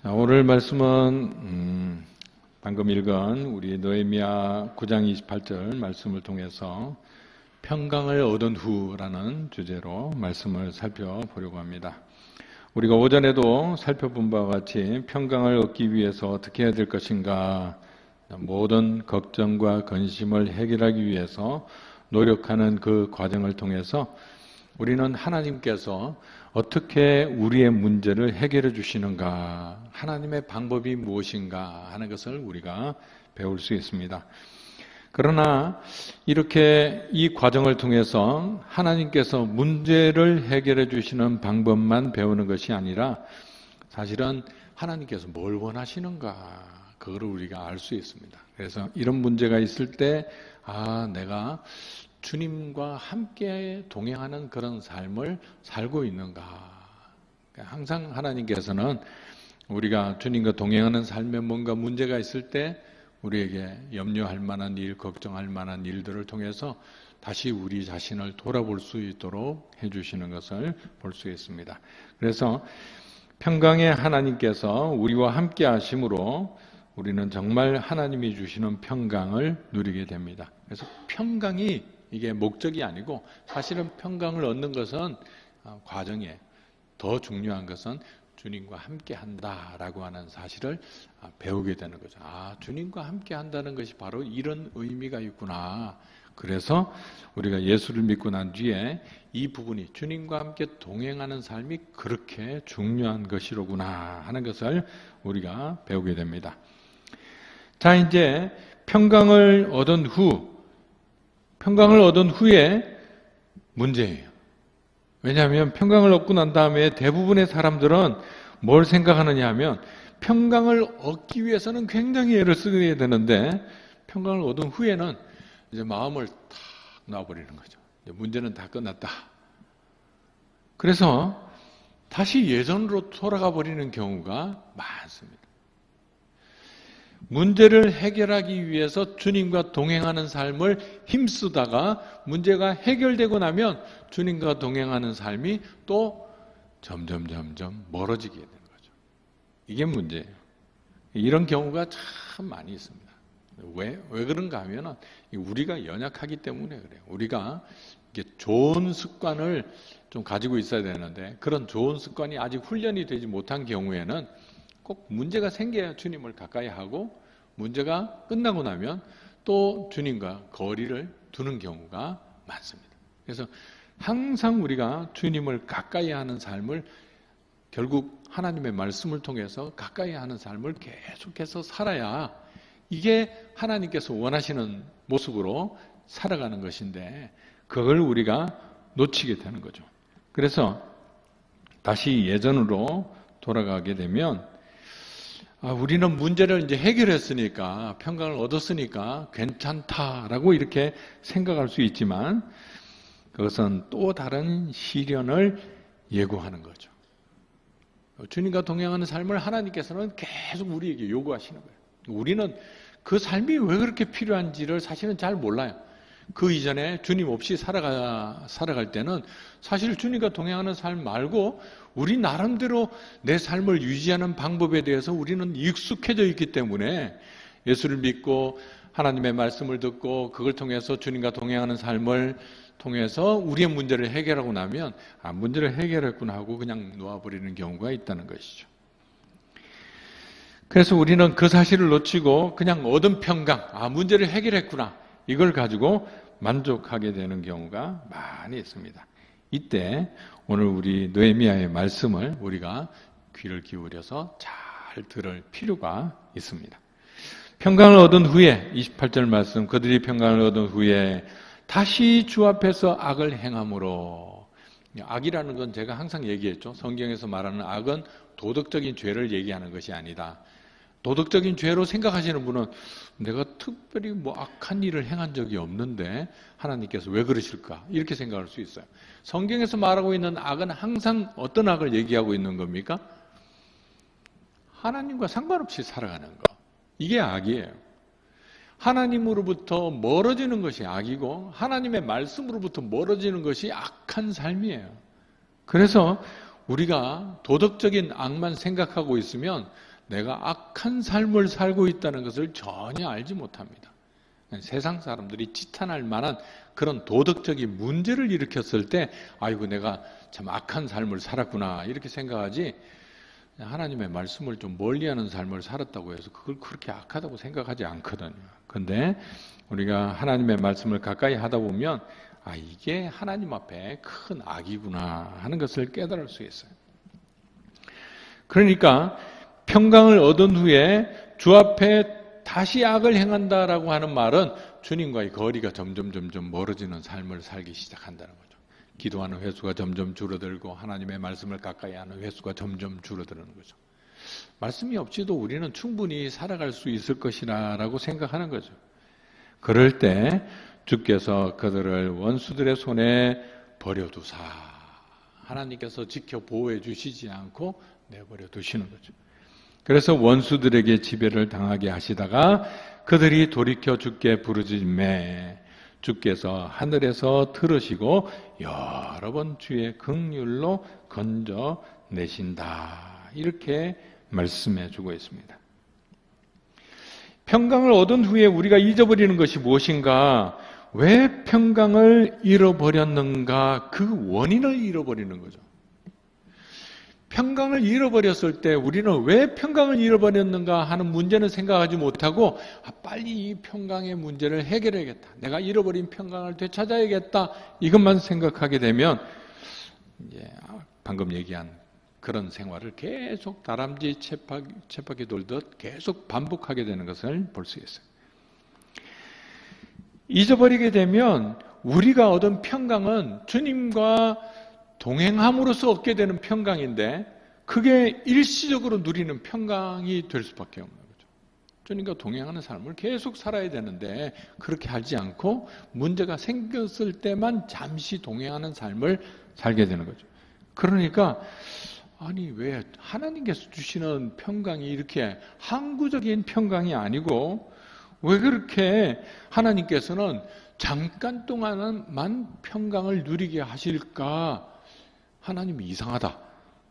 자, 오늘 말씀은 방금 읽은 우리 느헤미야 9장 28절 말씀을 통해서 평강을 얻은 후라는 주제로 말씀을 살펴보려고 합니다. 우리가 오전에도 살펴본 바와 같이 평강을 얻기 위해서 어떻게 해야 될 것인가, 모든 걱정과 근심을 해결하기 위해서 노력하는 그 과정을 통해서 우리는 하나님께서 어떻게 우리의 문제를 해결해 주시는가, 하나님의 방법이 무엇인가 하는 것을 우리가 배울 수 있습니다. 그러나 이렇게 이 과정을 통해서 하나님께서 문제를 해결해 주시는 방법만 배우는 것이 아니라 사실은 하나님께서 뭘 원하시는가, 그거를 우리가 알 수 있습니다. 그래서 이런 문제가 있을 때 내가 주님과 함께 동행하는 그런 삶을 살고 있는가. 항상 하나님께서는 우리가 주님과 동행하는 삶에 뭔가 문제가 있을 때 우리에게 염려할 만한 일, 걱정할 만한 일들을 통해서 다시 우리 자신을 돌아볼 수 있도록 해주시는 것을 볼 수 있습니다. 그래서 평강의 하나님께서 우리와 함께 하심으로 우리는 정말 하나님이 주시는 평강을 누리게 됩니다. 그래서 평강이 이게 목적이 아니고, 사실은 평강을 얻는 것은 과정에, 더 중요한 것은 주님과 함께 한다라고 하는 사실을 배우게 되는 거죠. 주님과 함께 한다는 것이 바로 이런 의미가 있구나. 그래서 우리가 예수를 믿고 난 뒤에 이 부분이, 주님과 함께 동행하는 삶이 그렇게 중요한 것이로구나 하는 것을 우리가 배우게 됩니다. 자, 이제 평강을 얻은 후에 문제예요. 왜냐하면 평강을 얻고 난 다음에 대부분의 사람들은 뭘 생각하느냐 하면, 평강을 얻기 위해서는 굉장히 애를 쓰게 되는데 평강을 얻은 후에는 이제 마음을 탁 놔버리는 거죠. 이제 문제는 다 끝났다. 그래서 다시 예전으로 돌아가 버리는 경우가 많습니다. 문제를 해결하기 위해서 주님과 동행하는 삶을 힘쓰다가 문제가 해결되고 나면 주님과 동행하는 삶이 또 점점 멀어지게 되는 거죠. 이게 문제예요. 이런 경우가 참 많이 있습니다. 왜 그런가 하면 우리가 연약하기 때문에 그래요. 우리가 이게 좋은 습관을 좀 가지고 있어야 되는데, 그런 좋은 습관이 아직 훈련이 되지 못한 경우에는 꼭 문제가 생겨야 주님을 가까이 하고, 문제가 끝나고 나면 또 주님과 거리를 두는 경우가 많습니다. 그래서 항상 우리가 주님을 가까이 하는 삶을, 결국 하나님의 말씀을 통해서 가까이 하는 삶을 계속해서 살아야 이게 하나님께서 원하시는 모습으로 살아가는 것인데, 그걸 우리가 놓치게 되는 거죠. 그래서 다시 예전으로 돌아가게 되면, 우리는 문제를 이제 해결했으니까, 평강을 얻었으니까 괜찮다라고 이렇게 생각할 수 있지만, 그것은 또 다른 시련을 예고하는 거죠. 주님과 동행하는 삶을 하나님께서는 계속 우리에게 요구하시는 거예요. 우리는 그 삶이 왜 그렇게 필요한지를 사실은 잘 몰라요. 그 이전에 주님 없이 살아갈 때는 사실 주님과 동행하는 삶 말고 우리 나름대로 내 삶을 유지하는 방법에 대해서 우리는 익숙해져 있기 때문에, 예수를 믿고 하나님의 말씀을 듣고 그걸 통해서 주님과 동행하는 삶을 통해서 우리의 문제를 해결하고 나면 문제를 해결했구나 하고 그냥 놓아버리는 경우가 있다는 것이죠. 그래서 우리는 그 사실을 놓치고 그냥 얻은 평강, 문제를 해결했구나, 이걸 가지고 만족하게 되는 경우가 많이 있습니다. 이때 오늘 우리 느헤미야의 말씀을 우리가 귀를 기울여서 잘 들을 필요가 있습니다. 평강을 얻은 후에, 28절 말씀, 그들이 평강을 얻은 후에 다시 주 앞에서 악을 행함으로. 악이라는 건 제가 항상 얘기했죠. 성경에서 말하는 악은 도덕적인 죄를 얘기하는 것이 아니다. 도덕적인 죄로 생각하시는 분은 내가 특별히 악한 일을 행한 적이 없는데 하나님께서 왜 그러실까, 이렇게 생각할 수 있어요. 성경에서 말하고 있는 악은 항상 어떤 악을 얘기하고 있는 겁니까? 하나님과 상관없이 살아가는 거, 이게 악이에요. 하나님으로부터 멀어지는 것이 악이고, 하나님의 말씀으로부터 멀어지는 것이 악한 삶이에요. 그래서 우리가 도덕적인 악만 생각하고 있으면 내가 악한 삶을 살고 있다는 것을 전혀 알지 못합니다. 세상 사람들이 지탄할 만한 그런 도덕적인 문제를 일으켰을 때 아이고 내가 참 악한 삶을 살았구나 이렇게 생각하지, 하나님의 말씀을 좀 멀리하는 삶을 살았다고 해서 그걸 그렇게 악하다고 생각하지 않거든요. 그런데 우리가 하나님의 말씀을 가까이 하다 보면 이게 하나님 앞에 큰 악이구나 하는 것을 깨달을 수 있어요. 그러니까 평강을 얻은 후에 주 앞에 다시 악을 행한다라고 하는 말은 주님과의 거리가 점점 멀어지는 삶을 살기 시작한다는 거죠. 기도하는 횟수가 점점 줄어들고 하나님의 말씀을 가까이 하는 횟수가 점점 줄어드는 거죠. 말씀이 없이도 우리는 충분히 살아갈 수 있을 것이라고 생각하는 거죠. 그럴 때 주께서 그들을 원수들의 손에 버려두사 하나님께서 지켜 보호해 주시지 않고 내버려 두시는 거죠. 그래서 원수들에게 지배를 당하게 하시다가 그들이 돌이켜 주께 부르짖매 주께서 하늘에서 들으시고 여러 번 주의 긍휼로 건져내신다. 이렇게 말씀해 주고 있습니다. 평강을 얻은 후에 우리가 잊어버리는 것이 무엇인가? 왜 평강을 잃어버렸는가? 그 원인을 잃어버리는 거죠. 평강을 잃어버렸을 때 우리는 왜 평강을 잃어버렸는가 하는 문제는 생각하지 못하고 빨리 이 평강의 문제를 해결해야겠다. 내가 잃어버린 평강을 되찾아야겠다. 이것만 생각하게 되면 이제 방금 얘기한 그런 생활을 계속 다람쥐 쳇바퀴 돌듯 계속 반복하게 되는 것을 볼 수 있어요. 잊어버리게 되면 우리가 얻은 평강은 주님과 동행함으로써 얻게 되는 평강인데 그게 일시적으로 누리는 평강이 될 수밖에 없는 거죠. 주님과 동행하는 삶을 계속 살아야 되는데 그렇게 하지 않고 문제가 생겼을 때만 잠시 동행하는 삶을 살게 되는 거죠. 그러니까 왜 하나님께서 주시는 평강이 이렇게 항구적인 평강이 아니고 왜 그렇게 하나님께서는 잠깐 동안만 평강을 누리게 하실까? 하나님이 이상하다.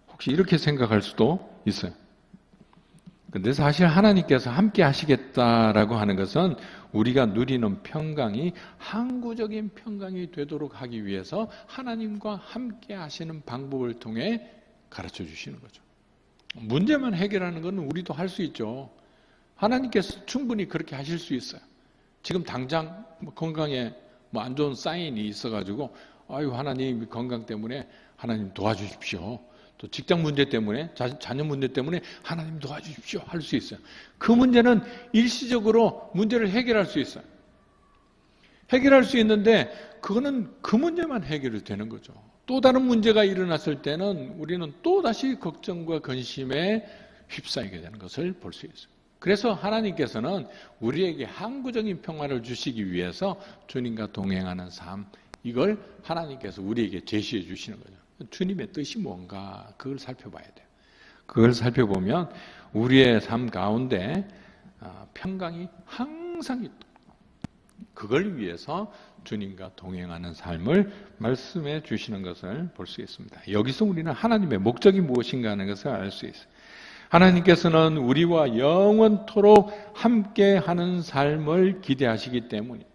혹시 이렇게 생각할 수도 있어요. 근데 사실 하나님께서 함께 하시겠다라고 하는 것은 우리가 누리는 평강이 항구적인 평강이 되도록 하기 위해서 하나님과 함께 하시는 방법을 통해 가르쳐 주시는 거죠. 문제만 해결하는 건 우리도 할 수 있죠. 하나님께서 충분히 그렇게 하실 수 있어요. 지금 당장 건강에 안 좋은 사인이 있어가지고 하나님 건강 때문에 하나님 도와주십시오. 또 직장 문제 때문에 자녀 문제 때문에 하나님 도와주십시오 할 수 있어요. 그 문제는 일시적으로 문제를 해결할 수 있어요. 해결할 수 있는데 그거는 그 문제만 해결이 되는 거죠. 또 다른 문제가 일어났을 때는 우리는 또다시 걱정과 근심에 휩싸이게 되는 것을 볼 수 있어요. 그래서 하나님께서는 우리에게 항구적인 평화를 주시기 위해서 주님과 동행하는 삶, 이걸 하나님께서 우리에게 제시해 주시는 거죠. 주님의 뜻이 뭔가 그걸 살펴봐야 돼요. 그걸 살펴보면 우리의 삶 가운데 평강이 항상 있다. 그걸 위해서 주님과 동행하는 삶을 말씀해 주시는 것을 볼 수 있습니다. 여기서 우리는 하나님의 목적이 무엇인가 하는 것을 알 수 있어요. 하나님께서는 우리와 영원토록 함께하는 삶을 기대하시기 때문입니다.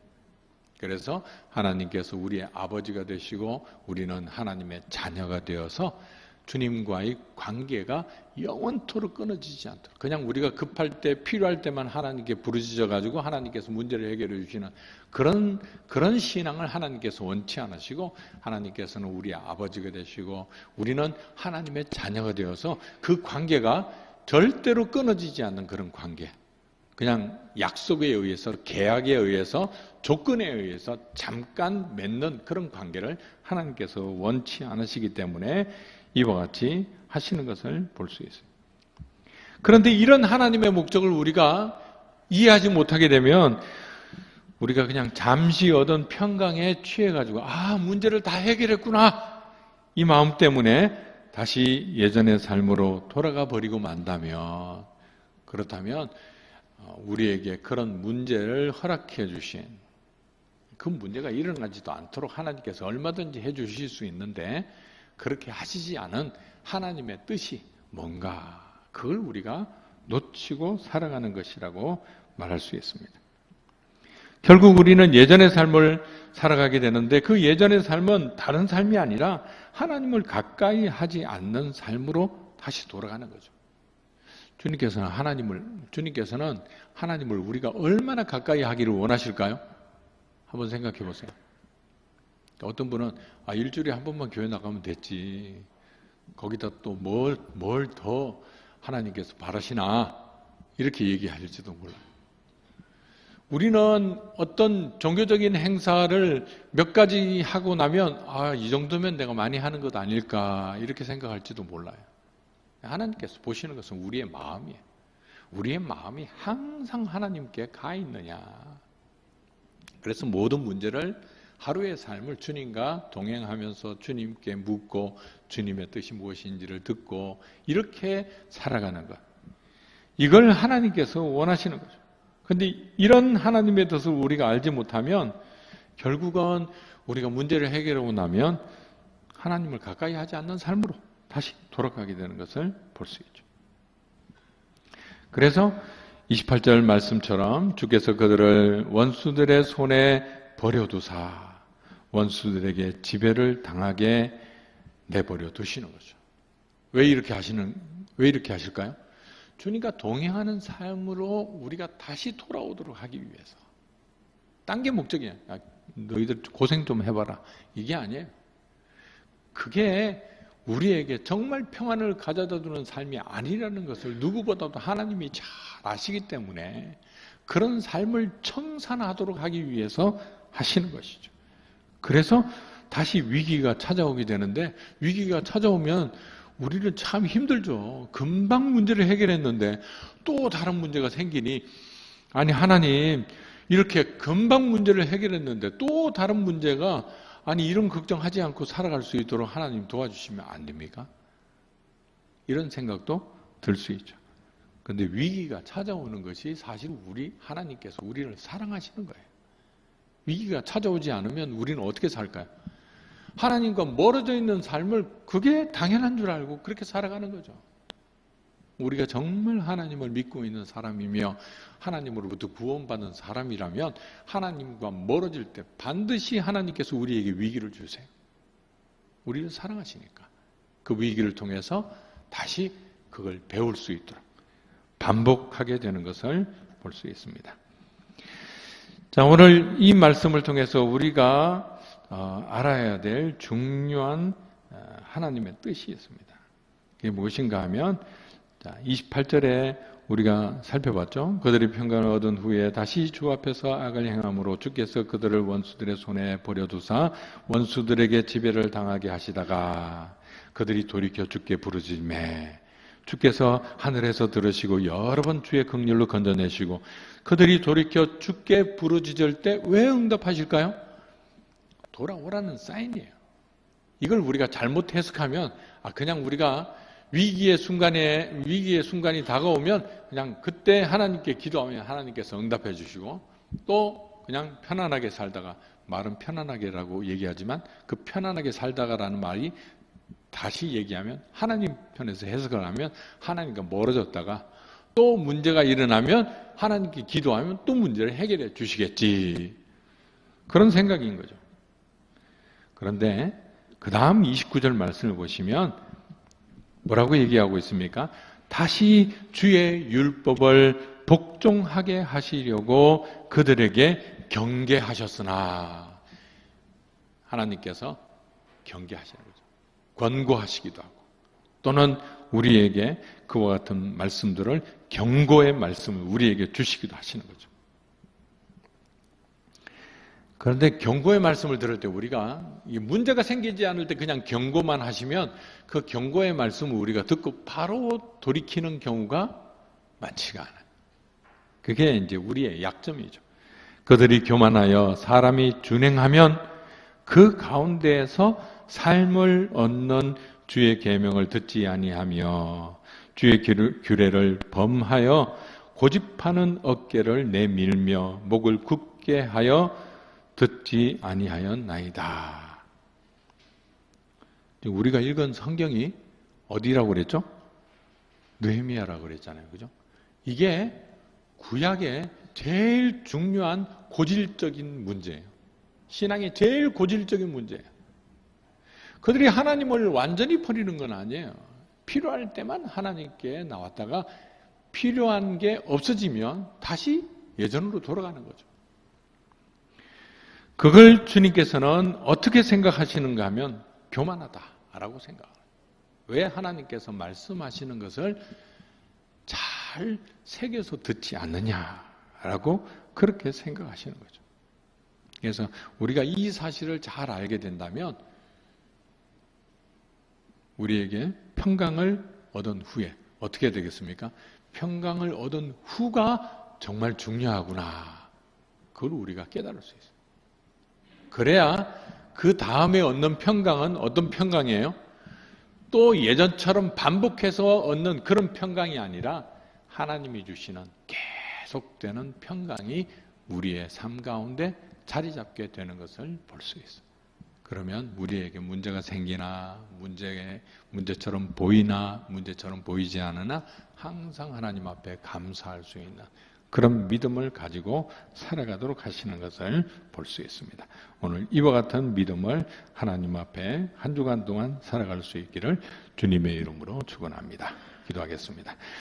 그래서 하나님께서 우리의 아버지가 되시고 우리는 하나님의 자녀가 되어서 주님과의 관계가 영원토록 끊어지지 않도록, 그냥 우리가 급할 때 필요할 때만 하나님께 부르짖어 가지고 하나님께서 문제를 해결해 주시는 그런 신앙을 하나님께서 원치 않으시고, 하나님께서는 우리의 아버지가 되시고 우리는 하나님의 자녀가 되어서 그 관계가 절대로 끊어지지 않는 그런 관계, 그냥 약속에 의해서, 계약에 의해서, 조건에 의해서 잠깐 맺는 그런 관계를 하나님께서 원치 않으시기 때문에 이와 같이 하시는 것을 볼 수 있어요. 그런데 이런 하나님의 목적을 우리가 이해하지 못하게 되면 우리가 그냥 잠시 얻은 평강에 취해가지고 문제를 다 해결했구나, 이 마음 때문에 다시 예전의 삶으로 돌아가 버리고 만다면, 그렇다면 우리에게 그런 문제를 허락해 주신, 그 문제가 일어나지도 않도록 하나님께서 얼마든지 해 주실 수 있는데 그렇게 하시지 않은 하나님의 뜻이 뭔가, 그걸 우리가 놓치고 살아가는 것이라고 말할 수 있습니다. 결국 우리는 예전의 삶을 살아가게 되는데 그 예전의 삶은 다른 삶이 아니라 하나님을 가까이 하지 않는 삶으로 다시 돌아가는 거죠. 주님께서는 하나님을 우리가 얼마나 가까이 하기를 원하실까요? 한번 생각해 보세요. 어떤 분은 일주일에 한 번만 교회 나가면 됐지. 거기다 또 뭘 더 하나님께서 바라시나 이렇게 얘기하실지도 몰라요. 우리는 어떤 종교적인 행사를 몇 가지 하고 나면 이 정도면 내가 많이 하는 것 아닐까 이렇게 생각할지도 몰라요. 하나님께서 보시는 것은 우리의 마음이에요. 우리의 마음이 항상 하나님께 가 있느냐. 그래서 모든 문제를 하루의 삶을 주님과 동행하면서 주님께 묻고 주님의 뜻이 무엇인지를 듣고 이렇게 살아가는 것. 이걸 하나님께서 원하시는 거죠. 그런데 이런 하나님의 뜻을 우리가 알지 못하면 결국은 우리가 문제를 해결하고 나면 하나님을 가까이 하지 않는 삶으로 다시 돌아가게 되는 것을 볼 수 있죠. 그래서 28절 말씀처럼 주께서 그들을 원수들의 손에 버려두사 원수들에게 지배를 당하게 내버려 두시는 거죠. 왜 이렇게 하실까요? 주님과 동행하는 삶으로 우리가 다시 돌아오도록 하기 위해서. 딴 게 목적이에요. 너희들 고생 좀 해봐라. 이게 아니에요. 그게 우리에게 정말 평안을 가져다 주는 삶이 아니라는 것을 누구보다도 하나님이 잘 아시기 때문에 그런 삶을 청산하도록 하기 위해서 하시는 것이죠. 그래서 다시 위기가 찾아오게 되는데 위기가 찾아오면 우리는 참 힘들죠. 금방 문제를 해결했는데 또 다른 문제가 생기니 하나님 이렇게 금방 문제를 해결했는데 또 다른 문제가 이런 걱정하지 않고 살아갈 수 있도록 하나님 도와주시면 안 됩니까? 이런 생각도 들 수 있죠. 그런데 위기가 찾아오는 것이 사실 하나님께서 우리를 사랑하시는 거예요. 위기가 찾아오지 않으면 우리는 어떻게 살까요? 하나님과 멀어져 있는 삶을 그게 당연한 줄 알고 그렇게 살아가는 거죠. 우리가 정말 하나님을 믿고 있는 사람이며 하나님으로부터 구원받은 사람이라면 하나님과 멀어질 때 반드시 하나님께서 우리에게 위기를 주세요. 우리를 사랑하시니까 그 위기를 통해서 다시 그걸 배울 수 있도록 반복하게 되는 것을 볼 수 있습니다. 자, 오늘 이 말씀을 통해서 우리가 알아야 될 중요한 하나님의 뜻이 있습니다. 그게 무엇인가 하면 28절에 우리가 살펴봤죠. 그들이 평강을 얻은 후에 다시 주 앞에서 악을 행함으로 주께서 그들을 원수들의 손에 버려두사 원수들에게 지배를 당하게 하시다가 그들이 돌이켜 주께 부르짖매 주께서 하늘에서 들으시고 여러 번 주의 긍휼로 건져내시고 그들이 돌이켜 주께 부르짖을 때 왜 응답하실까요? 돌아오라는 사인이에요. 이걸 우리가 잘못 해석하면 그냥 우리가 위기의 순간이 다가오면 그냥 그때 하나님께 기도하면 하나님께서 응답해 주시고 또 그냥 편안하게 살다가 말은 편안하게라고 얘기하지만 그 편안하게 살다가라는 말이 다시 얘기하면 하나님 편에서 해석을 하면 하나님과 멀어졌다가 또 문제가 일어나면 하나님께 기도하면 또 문제를 해결해 주시겠지. 그런 생각인 거죠. 그런데 그 다음 29절 말씀을 보시면 뭐라고 얘기하고 있습니까? 다시 주의 율법을 복종하게 하시려고 그들에게 경계하셨으나 하나님께서 경계하시는 거죠. 권고하시기도 하고 또는 우리에게 그와 같은 말씀들을 경고의 말씀을 우리에게 주시기도 하시는 거죠. 그런데 경고의 말씀을 들을 때 우리가 문제가 생기지 않을 때 그냥 경고만 하시면 그 경고의 말씀을 우리가 듣고 바로 돌이키는 경우가 많지가 않아요. 그게 이제 우리의 약점이죠. 그들이 교만하여 사람이 준행하면 그 가운데에서 삶을 얻는 주의 계명을 듣지 아니하며 주의 규례를 범하여 고집하는 어깨를 내밀며 목을 굳게 하여 듣지 아니하였나이다. 우리가 읽은 성경이 어디라고 그랬죠? 느헤미야라고 그랬잖아요. 그죠? 이게 구약의 제일 중요한 고질적인 문제예요. 신앙의 제일 고질적인 문제예요. 그들이 하나님을 완전히 버리는 건 아니에요. 필요할 때만 하나님께 나왔다가 필요한 게 없어지면 다시 예전으로 돌아가는 거죠. 그걸 주님께서는 어떻게 생각하시는가 하면 교만하다라고 생각합니다. 왜 하나님께서 말씀하시는 것을 잘 새겨서 듣지 않느냐라고 그렇게 생각하시는 거죠. 그래서 우리가 이 사실을 잘 알게 된다면 우리에게 평강을 얻은 후에 어떻게 되겠습니까? 평강을 얻은 후가 정말 중요하구나. 그걸 우리가 깨달을 수 있어요. 그래야 그 다음에 얻는 평강은 어떤 평강이에요? 또 예전처럼 반복해서 얻는 그런 평강이 아니라 하나님이 주시는 계속되는 평강이 우리의 삶 가운데 자리 잡게 되는 것을 볼 수 있어요. 그러면 우리에게 문제가 생기나 문제처럼 보이나 문제처럼 보이지 않으나 항상 하나님 앞에 감사할 수 있는 그런 믿음을 가지고 살아가도록 하시는 것을 볼 수 있습니다. 오늘 이와 같은 믿음을 하나님 앞에 한 주간 동안 살아갈 수 있기를 주님의 이름으로 축원합니다. 기도하겠습니다.